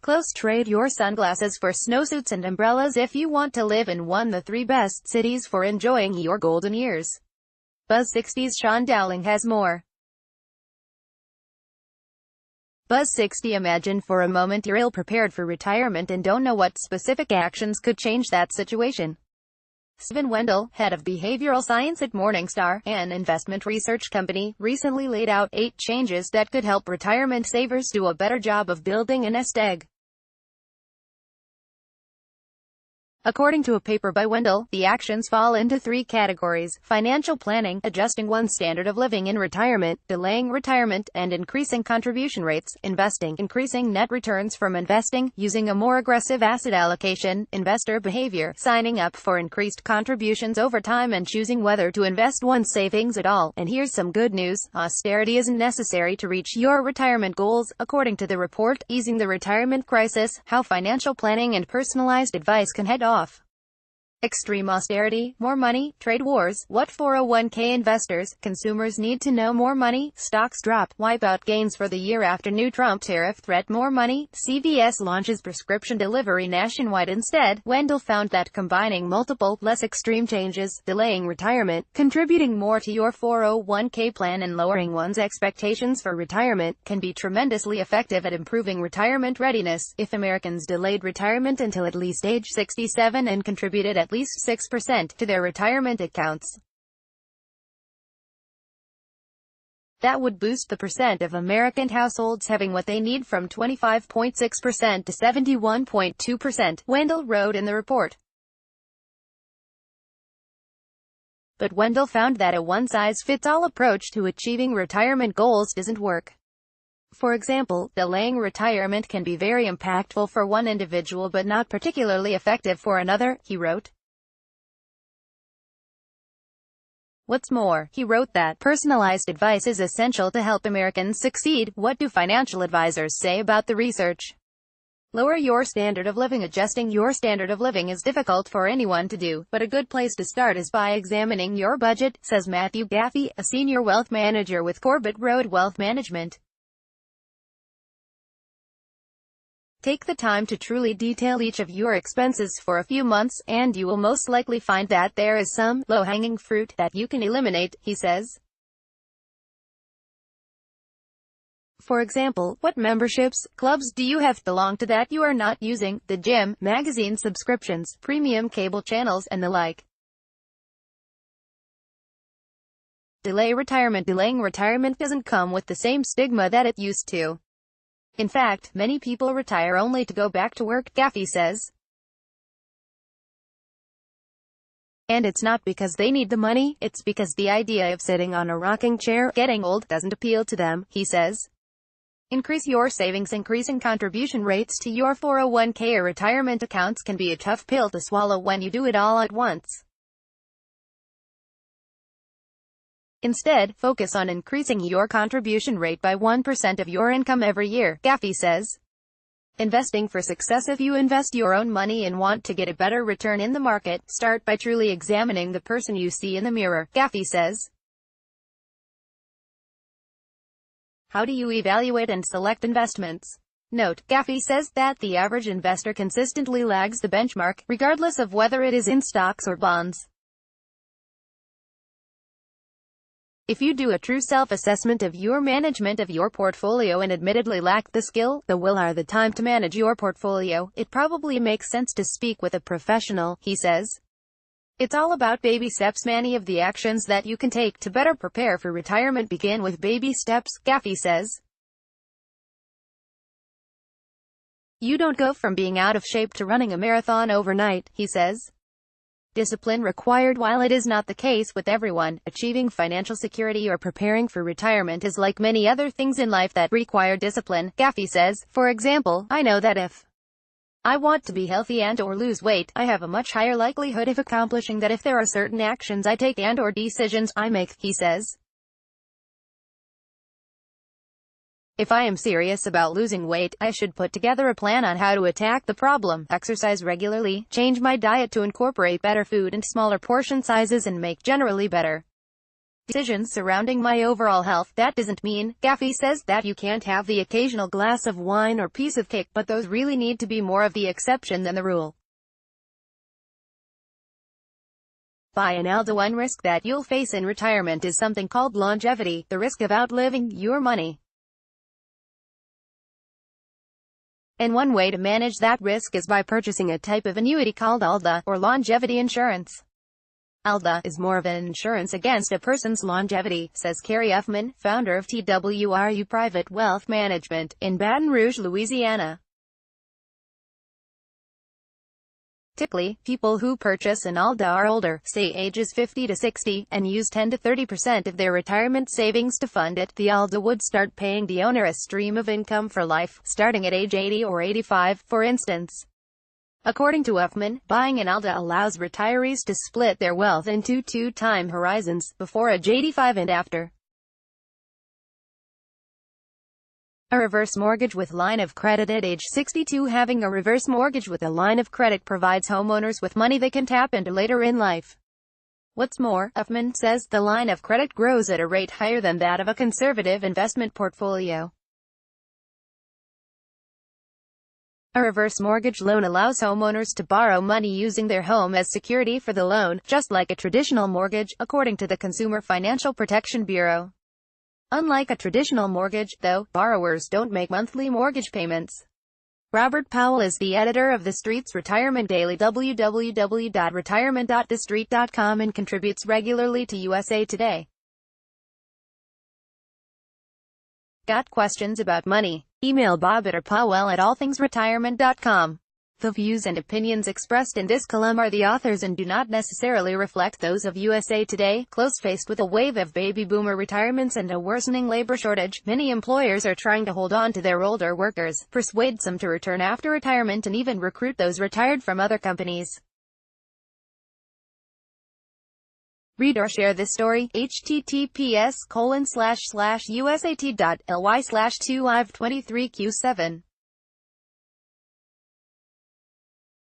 Close trade your sunglasses for snowsuits and umbrellas if you want to live in one of the three best cities for enjoying your golden years. Buzz 60's Sean Dowling has more. Buzz 60. Imagine for a moment you're ill-prepared for retirement and don't know what specific actions could change that situation. Stephen Wendell, head of behavioral science at Morningstar, an investment research company, recently laid out 8 changes that could help retirement savers do a better job of building a nest egg. According to a paper by Wendell, the actions fall into 3 categories: financial planning, adjusting one's standard of living in retirement, delaying retirement, and increasing contribution rates, investing, increasing net returns from investing, using a more aggressive asset allocation, investor behavior, signing up for increased contributions over time, and choosing whether to invest one's savings at all. And here's some good news: austerity isn't necessary to reach your retirement goals, according to the report, Easing the Retirement Crisis, How Financial Planning and Personalized Advice Can Head Off. Extreme austerity, more money, trade wars, what 401k investors, consumers need to know: more money, stocks drop, wipe out gains for the year after new Trump tariff threat. More money, CVS launches prescription delivery nationwide instead. Wendell found that combining multiple, less extreme changes, delaying retirement, contributing more to your 401k plan, and lowering one's expectations for retirement, can be tremendously effective at improving retirement readiness. If Americans delayed retirement until at least age 67 and contributed at least 6% to their retirement accounts, that would boost the percent of American households having what they need from 25.6% to 71.2%, Wendell wrote in the report. But Wendell found that a one-size-fits-all approach to achieving retirement goals doesn't work. For example, delaying retirement can be very impactful for one individual but not particularly effective for another, he wrote. What's more, he wrote that personalized advice is essential to help Americans succeed. What do financial advisors say about the research? Lower your standard of living. Adjusting your standard of living is difficult for anyone to do, but a good place to start is by examining your budget, says Matthew Gaffey, a senior wealth manager with Corbett Road Wealth Management. Take the time to truly detail each of your expenses for a few months, and you will most likely find that there is some low-hanging fruit that you can eliminate, he says. For example, what memberships, clubs do you have belong to that you are not using? The gym, magazine subscriptions, premium cable channels, and the like. Delay retirement. Delaying retirement doesn't come with the same stigma that it used to. In fact, many people retire only to go back to work, Gaffey says. And it's not because they need the money, it's because the idea of sitting on a rocking chair, getting old, doesn't appeal to them, he says. Increase your savings. Increasing contribution rates to your 401k or retirement accounts can be a tough pill to swallow when you do it all at once. Instead, focus on increasing your contribution rate by 1% of your income every year, Gaffey says. Investing for success. If you invest your own money and want to get a better return in the market, start by truly examining the person you see in the mirror, Gaffey says. How do you evaluate and select investments? Note, Gaffey says that the average investor consistently lags the benchmark, regardless of whether it is in stocks or bonds. If you do a true self-assessment of your management of your portfolio and admittedly lack the skill, the will, or the time to manage your portfolio, it probably makes sense to speak with a professional, he says. It's all about baby steps. Many of the actions that you can take to better prepare for retirement begin with baby steps, Gaffey says. You don't go from being out of shape to running a marathon overnight, he says. Discipline required. While it is not the case with everyone, achieving financial security or preparing for retirement is like many other things in life that require discipline, Gaffey says. For example, I know that if I want to be healthy and/or lose weight, I have a much higher likelihood of accomplishing that if there are certain actions I take and/or decisions I make, he says. If I am serious about losing weight, I should put together a plan on how to attack the problem, exercise regularly, change my diet to incorporate better food and smaller portion sizes, and make generally better decisions surrounding my overall health. That doesn't mean, Gaffey says, that you can't have the occasional glass of wine or piece of cake, but those really need to be more of the exception than the rule. By an ALDA, one risk that you'll face in retirement is something called longevity, the risk of outliving your money. And one way to manage that risk is by purchasing a type of annuity called ALDA, or longevity insurance. ALDA is more of an insurance against a person's longevity, says Carrie Uffman, founder of TWRU Private Wealth Management, in Baton Rouge, Louisiana. Typically, people who purchase an ALDA are older, say ages 50 to 60, and use 10 to 30% of their retirement savings to fund it. The ALDA would start paying the owner a stream of income for life, starting at age 80 or 85, for instance. According to Uffman, buying an ALDA allows retirees to split their wealth into two time horizons, before age 85 and after. A reverse mortgage with line of credit at age 62. Having a reverse mortgage with a line of credit provides homeowners with money they can tap into later in life. What's more, Uffman says, the line of credit grows at a rate higher than that of a conservative investment portfolio. A reverse mortgage loan allows homeowners to borrow money using their home as security for the loan, just like a traditional mortgage, according to the Consumer Financial Protection Bureau. Unlike a traditional mortgage, though, borrowers don't make monthly mortgage payments. Robert Powell is the editor of The Street's Retirement Daily, www.retirement.thestreet.com, and contributes regularly to USA Today. Got questions about money? Email bob@powell@allthingsretirement.com. The views and opinions expressed in this column are the author's and do not necessarily reflect those of USA Today. Close-faced with a wave of baby boomer retirements and a worsening labor shortage, many employers are trying to hold on to their older workers, persuade some to return after retirement, and even recruit those retired from other companies. Read or share this story. https://usat.ly/2live23q7